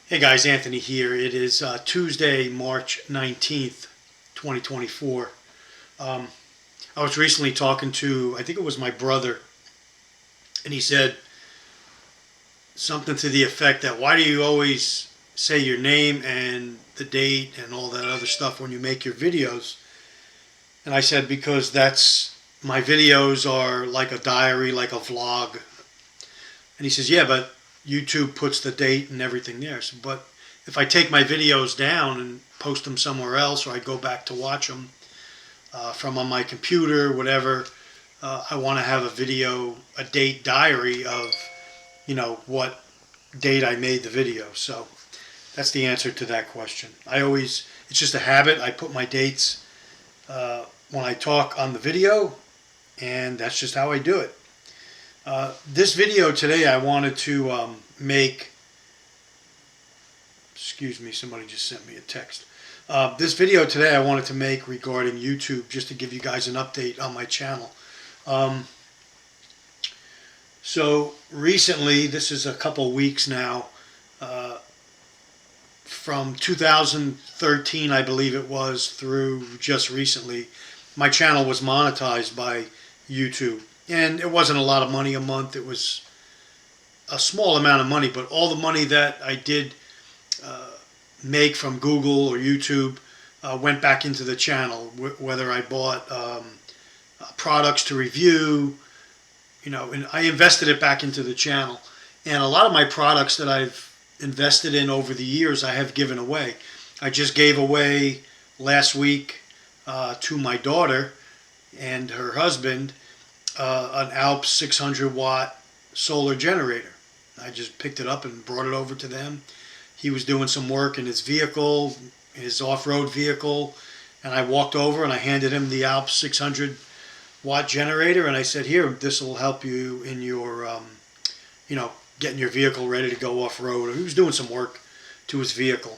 Hey guys, Anthony here. It is Tuesday, March 19th, 2024. Um, I was recently talking to, I think it was my brother, and he said something to the effect that why do you always say your name and the date and all that other stuff when you make your videos? And I said, because my videos are like a diary, like a vlog. And he says, yeah, but YouTube puts the date and everything there. So, but if I take my videos down and post them somewhere else, or I go back to watch them from on my computer, whatever, I want to have a date diary of, what date I made the video. So that's the answer to that question. It's just a habit. I put my dates when I talk on the video, and that's just how I do it. This video today I wanted to make, excuse me, somebody just sent me a text. This video today I wanted to make regarding YouTube, just to give you guys an update on my channel. So recently, this is a couple weeks now, from 2013 I believe it was through just recently, my channel was monetized by YouTube. And it wasn't a lot of money a month. It was a small amount of money, but all the money that I did make from Google or YouTube went back into the channel. Whether I bought products to review, and I invested it back into the channel. And a lot of my products that I've invested in over the years, I have given away. I just gave away last week to my daughter and her husband an Alps 600 watt solar generator. I just picked it up and brought it over to them. He was doing some work in his vehicle, his off-road vehicle, and I walked over and I handed him the Alps 600 watt generator, and I said, here, this will help you in your, getting your vehicle ready to go off-road. He was doing some work to his vehicle.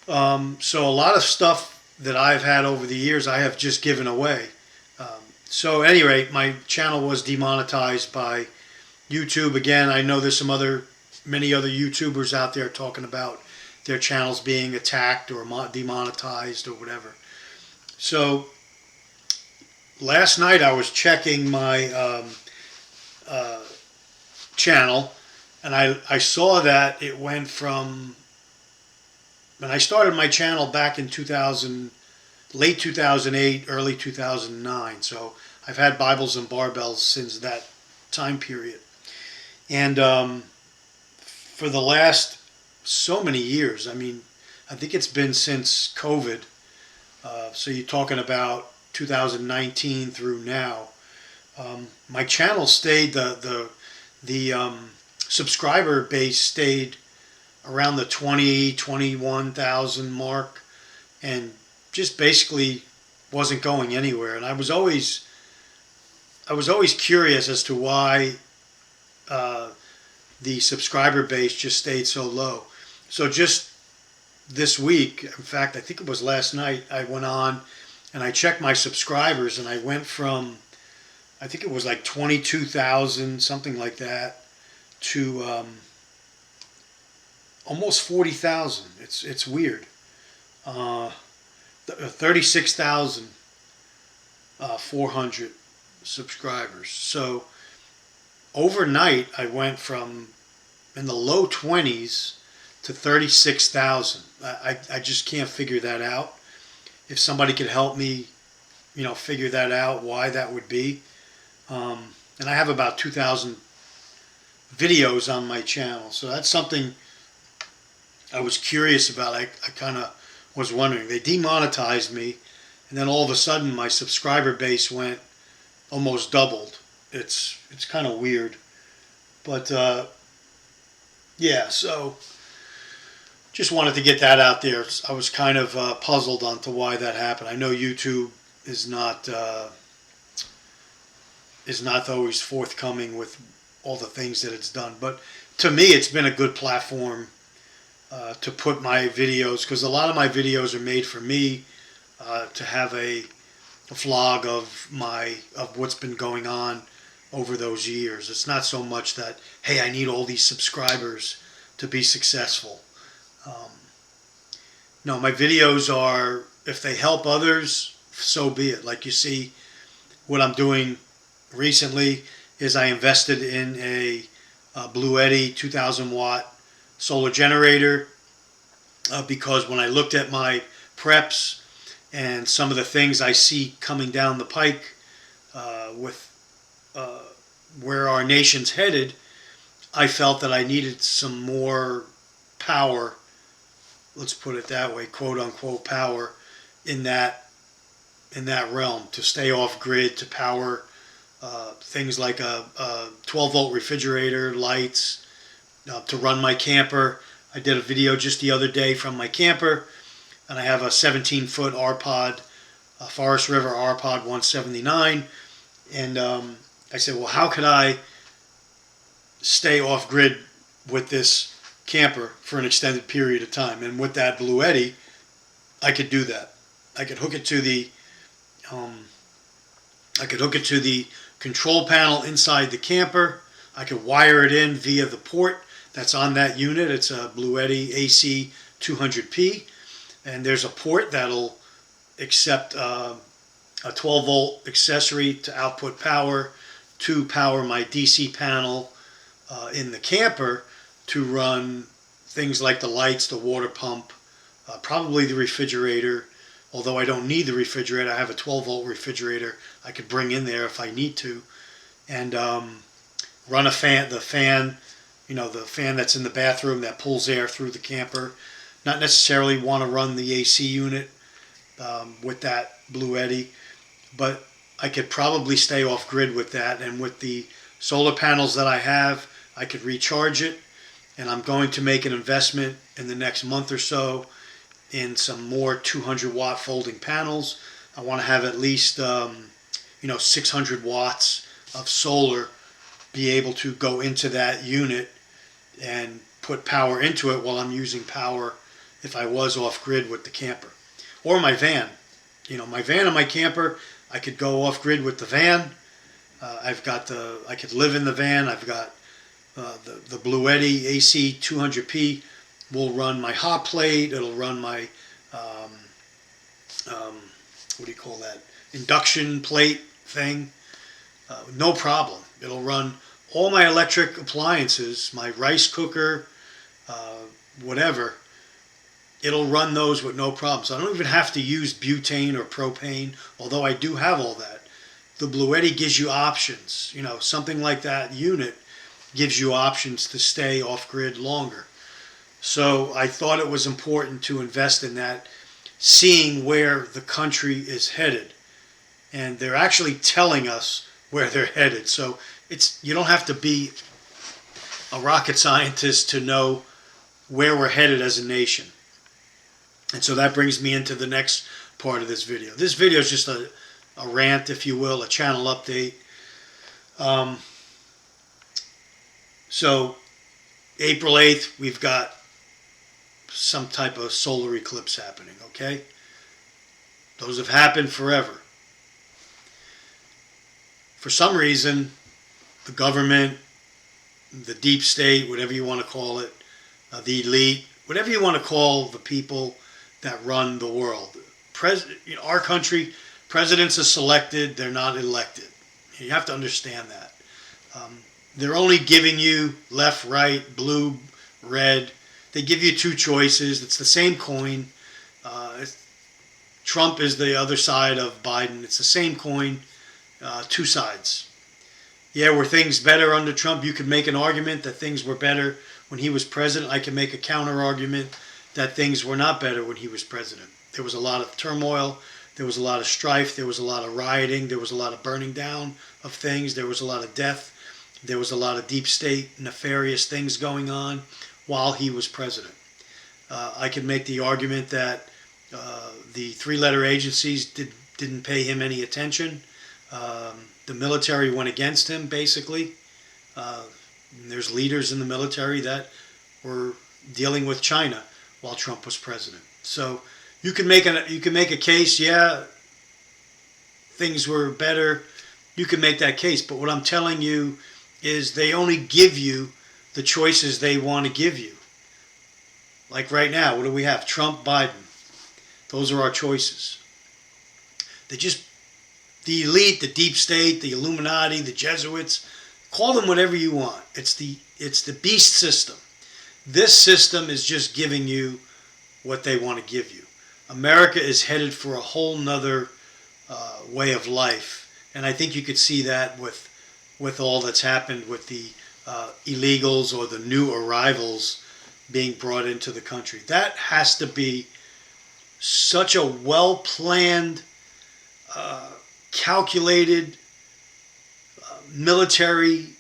So a lot of stuff that I've had over the years, I have just given away. So at any rate, my channel was demonetized by YouTube. Again, I know there's many other YouTubers out there talking about their channels being attacked or demonetized or whatever. So last night I was checking my channel, and I saw that it went from, when I started my channel back in late 2008, early 2009. So I've had Bibles and Barbells since that time period. And for the last so many years, I think it's been since COVID. So you're talking about 2019 through now. My channel stayed, the subscriber base stayed around the 21,000 mark, and just basically wasn't going anywhere. And I was always curious as to why the subscriber base just stayed so low. So just this week, in fact, I think it was last night, I went on and I checked my subscribers, and I went from, I think it was like 22,000, something like that, to almost 40,000. It's weird. 36,400 subscribers. So overnight, I went from in the low 20s to 36,000. I just can't figure that out. If somebody could help me, figure that out, why that would be. And I have about 2,000 videos on my channel. So that's something I was curious about. I kind of was wondering. They demonetized me, and then all of a sudden my subscriber base went almost doubled. It's kind of weird, but yeah. So just wanted to get that out there. I was kind of puzzled onto why that happened. I know YouTube is not always forthcoming with all the things that it's done, but to me, it's been a good platform to put my videos, because a lot of my videos are made for me to have a vlog of what's been going on over those years. It's not so much that, hey, I need all these subscribers to be successful. Um, no, my videos are, if they help others, so be it. Like you see, what I'm doing recently is I invested in a Bluetti 2,000 watt solar generator because when I looked at my preps and some of the things I see coming down the pike with where our nation's headed, I felt that I needed some more power, let's put it that way, quote unquote power, in that realm to stay off grid, to power things like a 12 volt refrigerator, lights, to run my camper. I did a video just the other day from my camper, and I have a 17-foot R-Pod, a Forest River R-Pod 179, and I said, well, how could I stay off grid with this camper for an extended period of time? And with that Bluetti, I could do that. I could hook it to the control panel inside the camper. I could wire it in via the port that's on that unit. It's a Bluetti AC 200P, and there's a port that'll accept a 12 volt accessory to output power to power my DC panel in the camper to run things like the lights, the water pump, probably the refrigerator. Although I don't need the refrigerator, I have a 12 volt refrigerator I could bring in there if I need to, and run the fan, the fan that's in the bathroom that pulls air through the camper. Not necessarily want to run the AC unit with that Bluetti, but I could probably stay off grid with that, and with the solar panels that I have, I could recharge it, and I'm going to make an investment in the next month or so in some more 200 watt folding panels. I want to have at least 600 watts of solar be able to go into that unit and put power into it while I'm using power if I was off grid with the camper. Or my van. My van and my camper, I could go off grid with the van. I could live in the van. I've got the Bluetti AC 200P will run my hot plate. It'll run my what do you call that? Induction plate thing. No problem. It'll run all my electric appliances, my rice cooker, whatever. It'll run those with no problem. So I don't even have to use butane or propane, although I do have all that. The Bluetti gives you options. Something like that unit gives you options to stay off grid longer. So I thought it was important to invest in that, seeing where the country is headed. And they're actually telling us where they're headed. So you don't have to be a rocket scientist to know where we're headed as a nation. And so that brings me into the next part of this video. This video is just a rant, if you will, a channel update. So April 8th, we've got some type of solar eclipse happening, okay? Those have happened forever. For some reason, the government, the deep state, whatever you want to call it, the elite, whatever you want to call the people that run the world. Our country, presidents are selected, they're not elected. You have to understand that. They're only giving you left, right, blue, red. They give you two choices. It's the same coin. Trump is the other side of Biden. It's the same coin, two sides. Yeah, were things better under Trump? You could make an argument that things were better when he was president. I can make a counter argument that things were not better when he was president. There was a lot of turmoil. There was a lot of strife. There was a lot of rioting. There was a lot of burning down of things. There was a lot of death. There was a lot of deep state nefarious things going on while he was president. I could make the argument that the three-letter agencies didn't pay him any attention. The military went against him, basically. There's leaders in the military that were dealing with China while Trump was president. So you can make a case, yeah, things were better. You can make that case, but what I'm telling you is they only give you the choices they want to give you. Like right now, what do we have? Trump, Biden. Those are our choices. They just, the elite, the deep state, the Illuminati, the Jesuits, call them whatever you want. It's the beast system. This system is just giving you what they want to give you. America is headed for a whole nother way of life, and I think you could see that with all that's happened with the illegals or the new arrivals being brought into the country. That has to be such a well planned, calculated military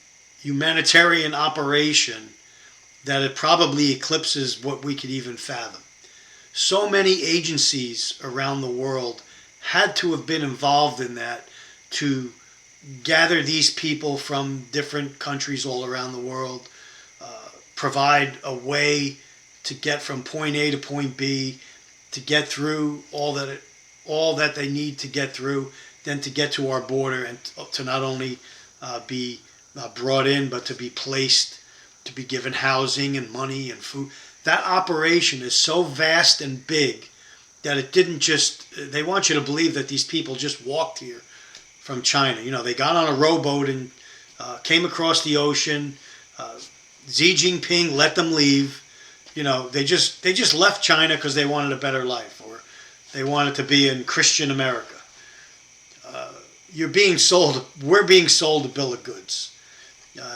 humanitarian operation that it probably eclipses what we could even fathom. So many agencies around the world had to have been involved in that to gather these people from different countries all around the world, provide a way to get from point A to point B, to get through all that they need to get through, then to get to our border and to not only be brought in, but to be placed, to be given housing and money and food. That operation is so vast and big that it didn't just, they want you to believe that these people just walked here from China. You know, they got on a rowboat and came across the ocean. Xi Jinping let them leave. You know, they just left China because they wanted a better life, or they wanted to be in Christian America. We're being sold a bill of goods.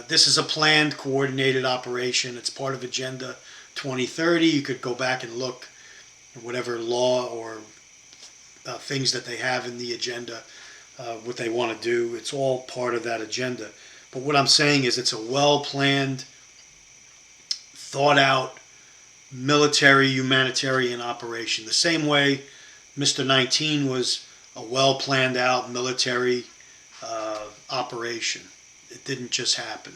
This is a planned, coordinated operation. It's part of Agenda 2030. You could go back and look at whatever law or things that they have in the agenda, what they want to do. It's all part of that agenda. But what I'm saying is it's a well-planned, thought-out military humanitarian operation. The same way Mr. 19 was a well-planned out military operation. It didn't just happen.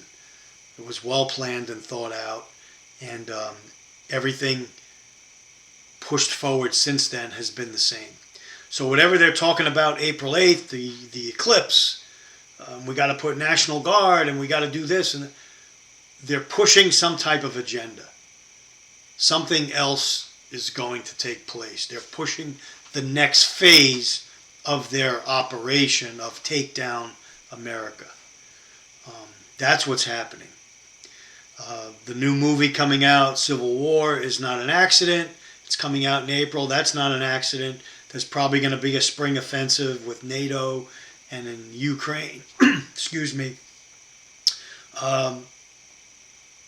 It was well-planned and thought out, and everything pushed forward since then has been the same. So whatever they're talking about April 8th, the eclipse, we got to put National Guard and we got to do this, and they're pushing some type of agenda. Something else is going to take place. They're pushing the next phase of their operation of take down America. That's what's happening. The new movie coming out, Civil War, is not an accident. It's coming out in April. That's not an accident. There's probably going to be a spring offensive with NATO and in Ukraine. Excuse me.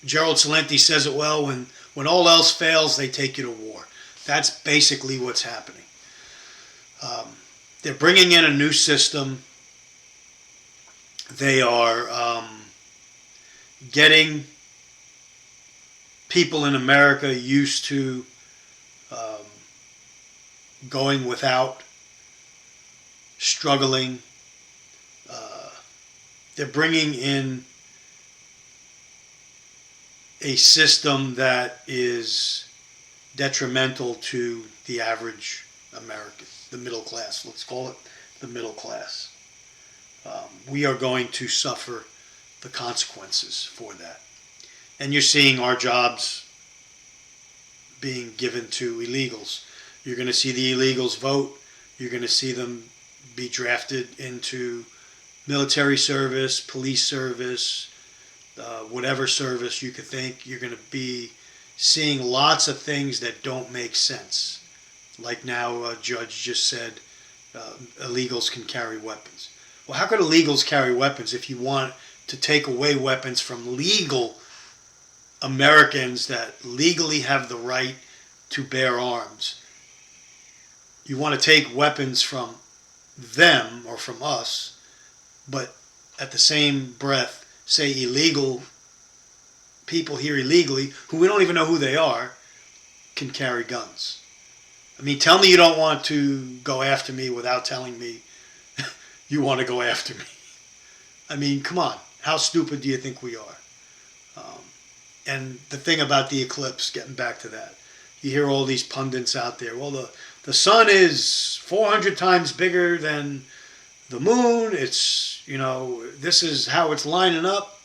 Gerald Celente says it well, when all else fails, they take you to war. That's basically what's happening. They're bringing in a new system. They are getting people in America used to going without, struggling. They're bringing in a system that is detrimental to the average American, the middle class. Let's call it the middle class. We are going to suffer the consequences for that. And you're seeing our jobs being given to illegals. You're going to see the illegals vote. You're going to see them be drafted into military service, police service, whatever service you could think. You're going to be seeing lots of things that don't make sense. Like now a judge just said illegals can carry weapons. Well, how could illegals carry weapons if you want to take away weapons from legal Americans that legally have the right to bear arms? You want to take weapons from them or from us, but at the same breath say illegal people here illegally, who we don't even know who they are, can carry guns. I mean, tell me you don't want to go after me without telling me you want to go after me. I mean, come on. How stupid do you think we are? And the thing about the eclipse, getting back to that, you hear all these pundits out there, well, the sun is 400 times bigger than the moon. It's, this is how it's lining up.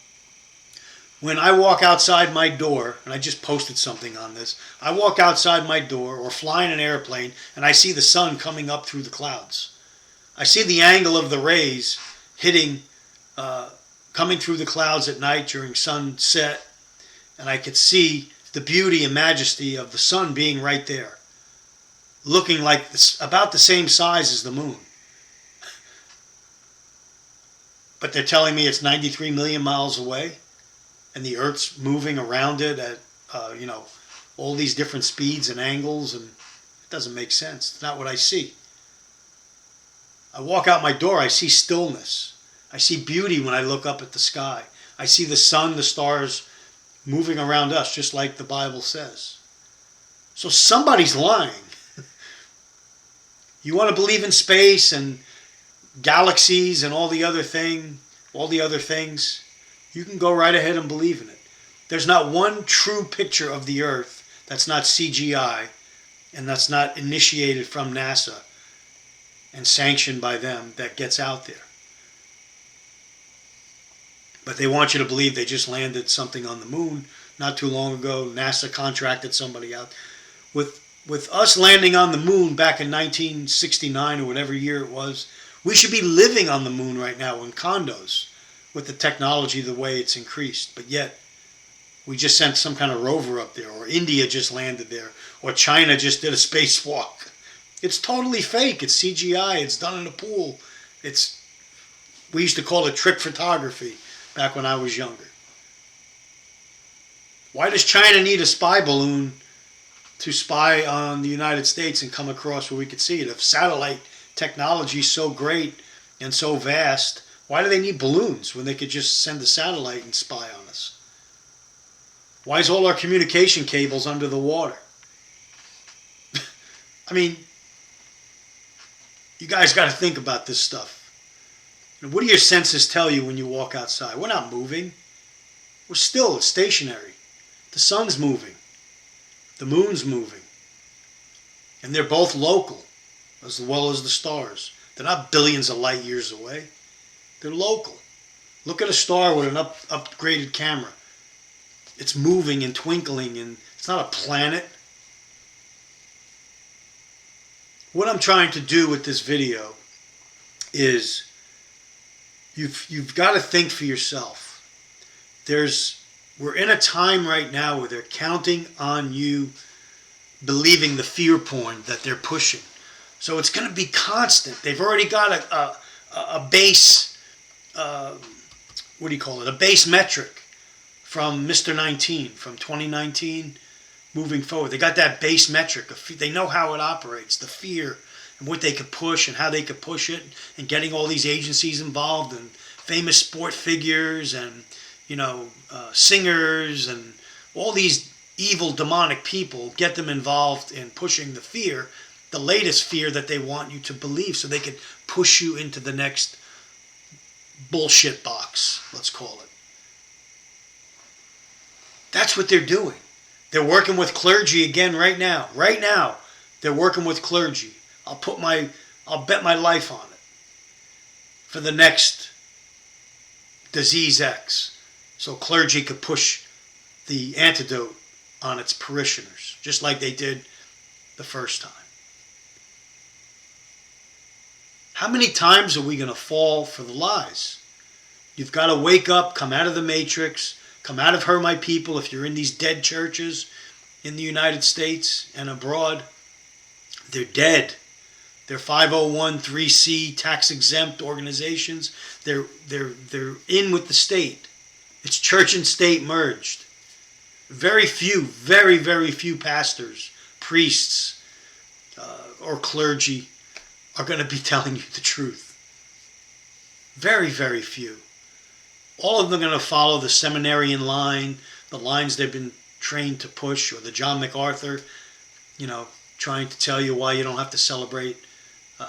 When I walk outside my door, and I just posted something on this, I walk outside my door or fly in an airplane and I see the sun coming up through the clouds. I see the angle of the rays hitting, coming through the clouds at night during sunset, and I could see the beauty and majesty of the sun being right there, looking like this, about the same size as the moon. But they're telling me it's 93 million miles away, and the Earth's moving around it at, all these different speeds and angles, and it doesn't make sense. It's not what I see. I walk out my door, I see stillness. I see beauty when I look up at the sky. I see the sun, the stars moving around us, just like the Bible says. So somebody's lying. You want to believe in space and galaxies and all the other things, you can go right ahead and believe in it. There's not one true picture of the Earth that's not CGI and that's not initiated from NASA and sanctioned by them that gets out there. But they want you to believe they just landed something on the moon not too long ago. NASA contracted somebody out. With us landing on the moon back in 1969 or whatever year it was, we should be living on the moon right now in condos with the technology the way it's increased. But yet, we just sent some kind of rover up there, or India just landed there, or China just did a spacewalk. It's totally fake. It's CGI. It's done in a pool. We used to call it trick photography back when I was younger. Why does China need a spy balloon to spy on the United States and come across where we could see it? If satellite technology is so great and so vast, why do they need balloons when they could just send a satellite and spy on us? Why is all our communication cables under the water? I mean, you guys got to think about this stuff. And what do your senses tell you when you walk outside? We're not moving. We're still stationary. The sun's moving. The moon's moving. And they're both local, as well as the stars. They're not billions of light years away. They're local. Look at a star with an upgraded camera. It's moving and twinkling, and it's not a planet. What I'm trying to do with this video is you've got to think for yourself. We're in a time right now where they're counting on you believing the fear porn that they're pushing. So it's going to be constant. They've already got a base, a base metric from Mr. 19, from 2019 moving forward. They got that base metric. They know how it operates, the fear, and what they could push and how they could push it, and getting all these agencies involved, and famous sport figures, and singers, and all these evil demonic people, get them involved in pushing the fear, the latest fear that they want you to believe, so they can push you into the next bullshit box, let's call it. That's what they're doing. They're working with clergy again right now. Right now, they're working with clergy. I'll bet my life on it for the next disease X, so clergy could push the antidote on its parishioners, just like they did the first time. How many times are we going to fall for the lies? You've got to wake up, come out of the matrix, come out of her, my people. If you're in these dead churches in the United States and abroad, they're dead. They're 501(c) tax-exempt organizations. They're in with the state. It's church and state merged. Very few pastors, priests, or clergy are going to be telling you the truth. Very few. All of them are going to follow the seminarian line, the lines they've been trained to push, or the John MacArthur, trying to tell you why you don't have to celebrate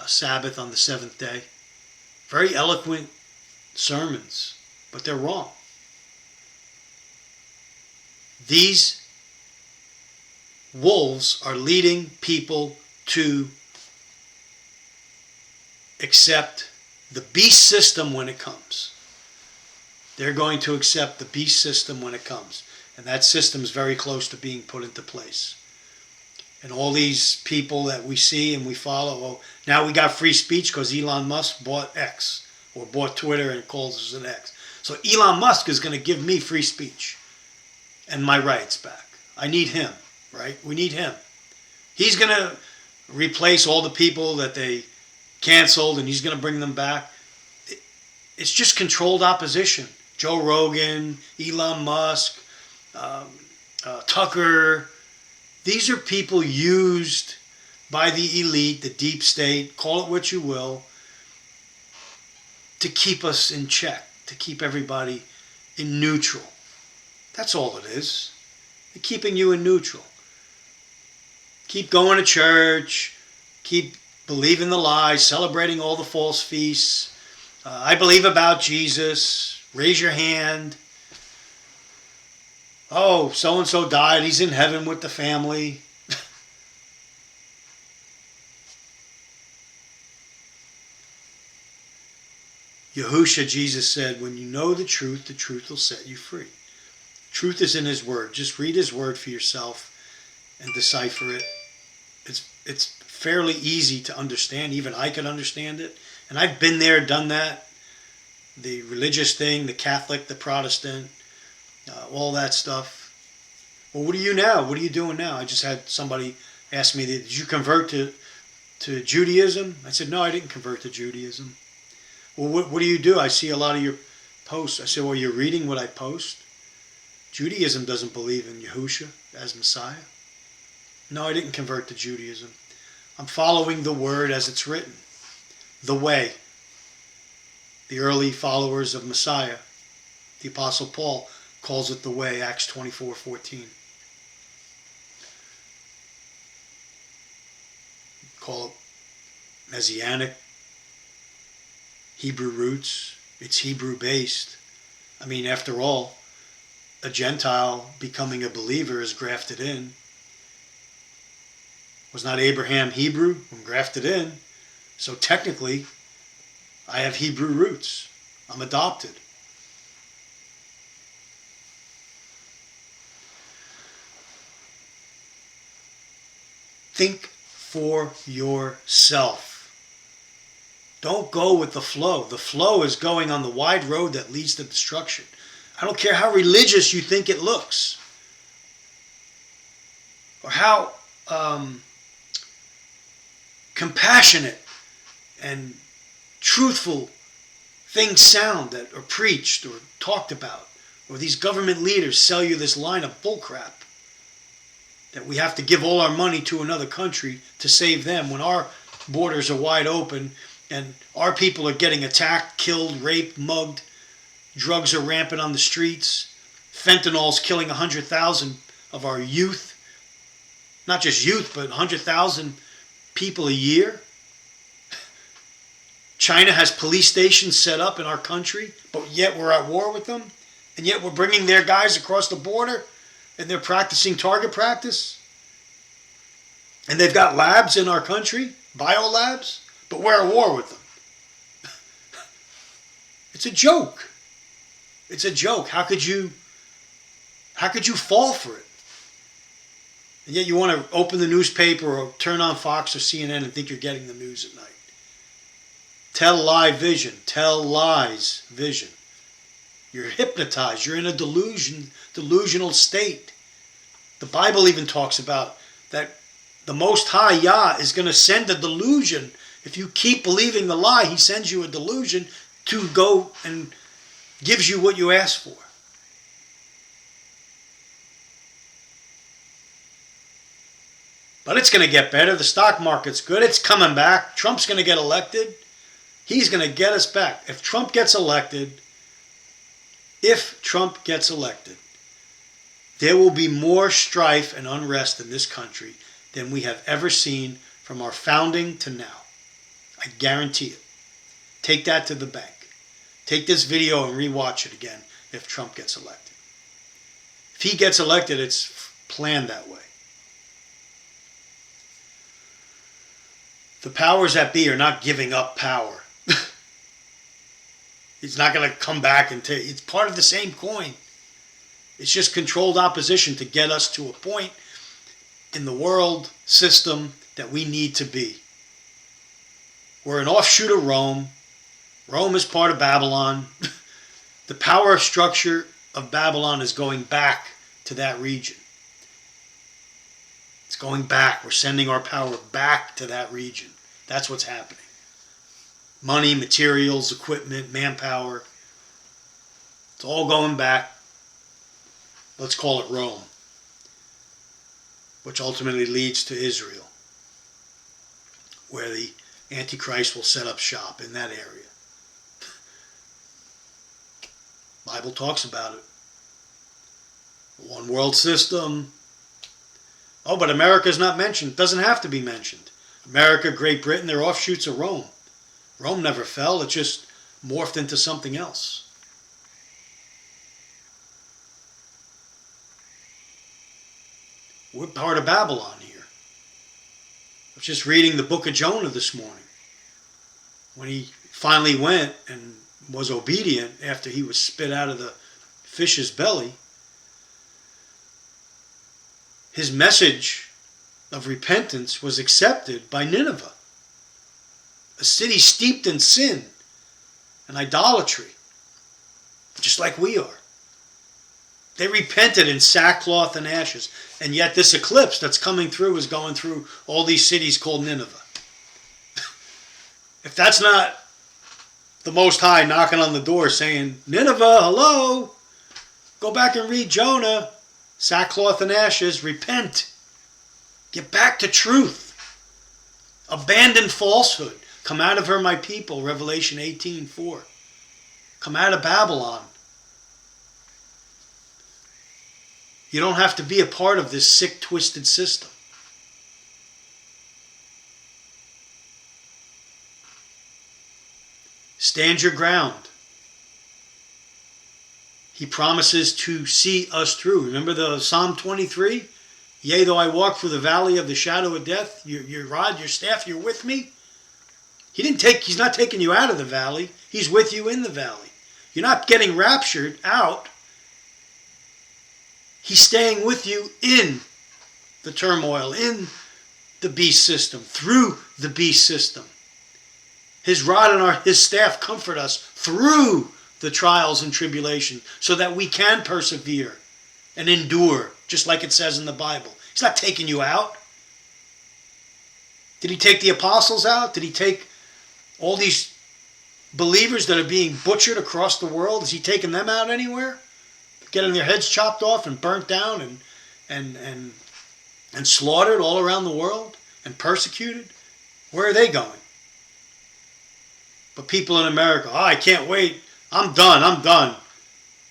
Sabbath on the seventh day. Very eloquent sermons, but they're wrong. These wolves are leading people to accept the beast system when it comes. They're going to accept the beast system when it comes. And that system is very close to being put into place. And all these people that we see and we follow, well, now we got free speech because Elon Musk bought X or bought Twitter and calls us an X. So Elon Musk is going to give me free speech and my rights back. I need him, right? We need him. He's going to replace all the people that they canceled and he's going to bring them back. It's just controlled opposition. Joe Rogan, Elon Musk, Tucker. These are people used by the elite, the deep state, call it what you will, to keep us in check, to keep everybody in neutral. That's all it is. They're keeping you in neutral. Keep going to church, keep believing the lies, celebrating all the false feasts. I believe about Jesus. Raise your hand. Oh, so-and-so died. He's in heaven with the family. Yahusha, Jesus said, when you know the truth will set you free. Truth is in his word. Just read his word for yourself and decipher it. It's fairly easy to understand. Even I can understand it. And I've been there, done that. The religious thing, the Catholic, the Protestant, all that stuff. Well, what are you now? What are you doing now? I just had somebody ask me, did you convert to Judaism? I said, no, I didn't convert to Judaism. Well, what do you do? I see a lot of your posts. I said, well, you're reading what I post? Judaism doesn't believe in Yahusha as Messiah. No, I didn't convert to Judaism. I'm following the word as it's written. The way. The early followers of Messiah, the Apostle Paul calls it the way, Acts 24:14. Call it Messianic, Hebrew roots. It's Hebrew based. I mean, after all, a Gentile becoming a believer is grafted in. Was not Abraham Hebrew when grafted in? So technically, I have Hebrew roots. I'm adopted. Think for yourself. Don't go with the flow. The flow is going on the wide road that leads to destruction. I don't care how religious you think it looks, or how compassionate and truthful things sound that are preached or talked about, or these government leaders sell you this line of bullcrap that we have to give all our money to another country to save them when our borders are wide open and our people are getting attacked, killed, raped, mugged, drugs are rampant on the streets, fentanyl's killing 100,000 of our youth, not just youth, but 100,000 people a year. China has police stations set up in our country, but yet we're at war with them, and yet we're bringing their guys across the border, and they're practicing target practice. And they've got labs in our country, biolabs, but we're at war with them. It's a joke. It's a joke. How could you fall for it? And yet you want to open the newspaper or turn on Fox or CNN and think you're getting the news at night. Tell lie vision. Tell lies vision. You're hypnotized. You're in a delusional state. The Bible even talks about that the Most High Yah is going to send a delusion. If you keep believing the lie, he sends you a delusion to go and gives you what you ask for. But it's going to get better. The stock market's good. It's coming back. Trump's going to get elected. He's going to get us back. If Trump gets elected, there will be more strife and unrest in this country than we have ever seen from our founding to now. I guarantee it. Take that to the bank. Take this video and rewatch it again if Trump gets elected. If he gets elected, it's planned that way. The powers that be are not giving up power. He's not going to come back and take. It's part of the same coin. It's just controlled opposition to get us to a point in the world system that we need to be. We're an offshoot of Rome. Rome is part of Babylon. The power structure of Babylon is going back to that region. It's going back. We're sending our power back to that region. That's what's happening. Money, materials, equipment, manpower. It's all going back. Let's call it Rome, which ultimately leads to Israel, where the Antichrist will set up shop in that area. The Bible talks about it. One world system. Oh, but America's not mentioned. Doesn't have to be mentioned. America, Great Britain, they're offshoots of Rome. Rome never fell. It just morphed into something else. We're part of Babylon here. I was just reading the book of Jonah this morning. When he finally went and was obedient after he was spit out of the fish's belly, his message of repentance was accepted by Nineveh, a city steeped in sin and idolatry, just like we are. They repented in sackcloth and ashes. And yet this eclipse that's coming through is going through all these cities called Nineveh. If that's not the Most High knocking on the door saying, Nineveh, hello, go back and read Jonah, sackcloth and ashes, repent. Get back to truth. Abandon falsehood. Come out of her, my people, Revelation 18:4. Come out of Babylon. You don't have to be a part of this sick, twisted system. Stand your ground. He promises to see us through. Remember the Psalm 23? Yea, though I walk through the valley of the shadow of death, your rod, your staff, you're with me. He's not taking you out of the valley. He's with you in the valley. You're not getting raptured out. He's staying with you in the turmoil, in the beast system, through the beast system. His rod and his staff comfort us through the trials and tribulation so that we can persevere and endure, just like it says in the Bible. He's not taking you out. Did he take the apostles out? Did he take all these believers that are being butchered across the world? Is he taking them out anywhere? Getting their heads chopped off and burnt down and slaughtered all around the world and persecuted? Where are they going? But people in America, I can't wait. I'm done.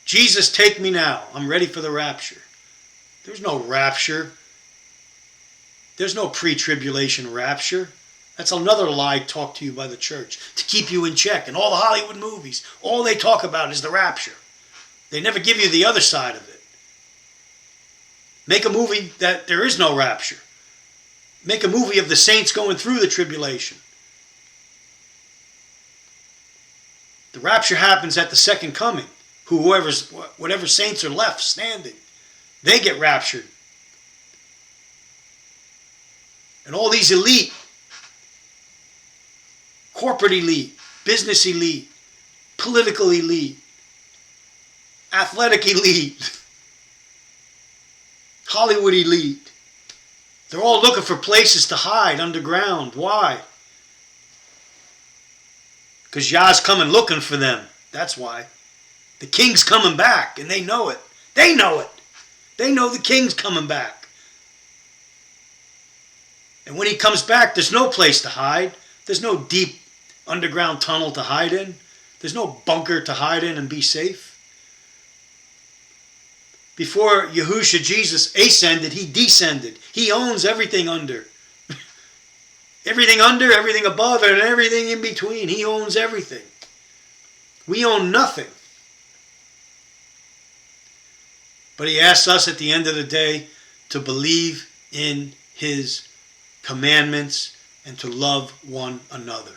Jesus, take me now. I'm ready for the rapture. There's no rapture. There's no pre-tribulation rapture. That's another lie taught to you by the church to keep you in check. And all the Hollywood movies, all they talk about is the rapture. They never give you the other side of it. Make a movie that there is no rapture. Make a movie of the saints going through the tribulation. The rapture happens at the second coming. Whatever saints are left standing, they get raptured. And all these elite, corporate elite, business elite, political elite, athletic elite, Hollywood elite, they're all looking for places to hide underground. Why? Because Yah's coming looking for them. That's why. The king's coming back, and they know it. They know it. They know the king's coming back. And when he comes back, there's no place to hide. There's no deep underground tunnel to hide in. There's no bunker to hide in and be safe. Before Yahushua, Jesus, ascended, he descended. He owns everything under. Everything under, everything above, and everything in between. He owns everything. We own nothing. But he asks us at the end of the day to believe in his commandments and to love one another.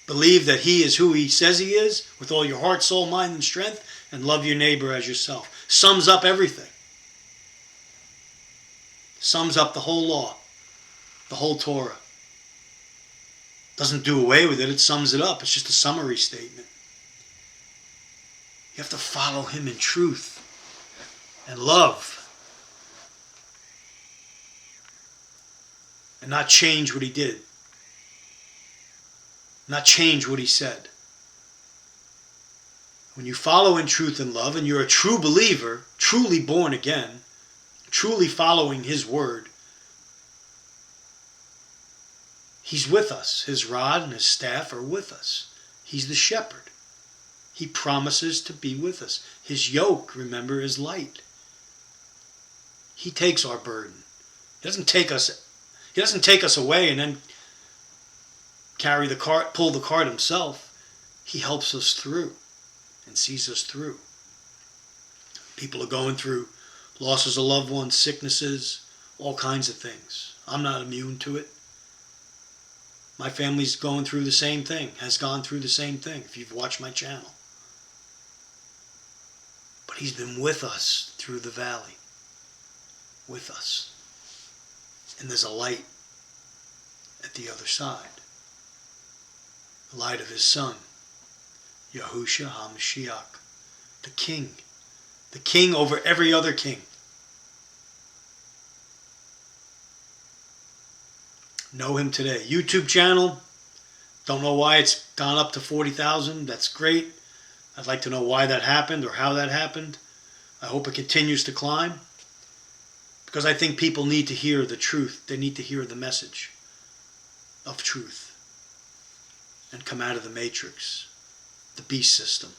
Believe that he is who he says he is with all your heart, soul, mind, and strength, and love your neighbor as yourself. Sums up everything. Sums up the whole law, the whole Torah. Doesn't do away with it, it sums it up. It's just a summary statement. You have to follow him in truth and love. And not change what he did. Not change what he said. When you follow in truth and love, and you're a true believer, truly born again, truly following his word, he's with us. His rod and his staff are with us. He's the shepherd. He promises to be with us. His yoke, remember, is light. He takes our burden. He doesn't take us away and then carry the cart, pull the cart himself. He helps us through and sees us through. People are going through losses of loved ones, sicknesses, all kinds of things. I'm not immune to it. My family's going through the same thing, has gone through the same thing, if you've watched my channel. But he's been with us through the valley. With us. And there's a light at the other side. The light of his son, Yahushua HaMashiach, the king. The king over every other king. Know him today. YouTube channel, don't know why it's gone up to 40,000. That's great. I'd like to know why that happened or how that happened. I hope it continues to climb. Because I think people need to hear the truth. They need to hear the message of truth. And come out of the matrix. The beast system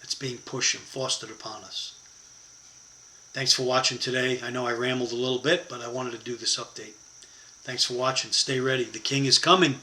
that's being pushed and fostered upon us. Thanks for watching today. I know I rambled a little bit, but I wanted to do this update. Thanks for watching. Stay ready. The king is coming.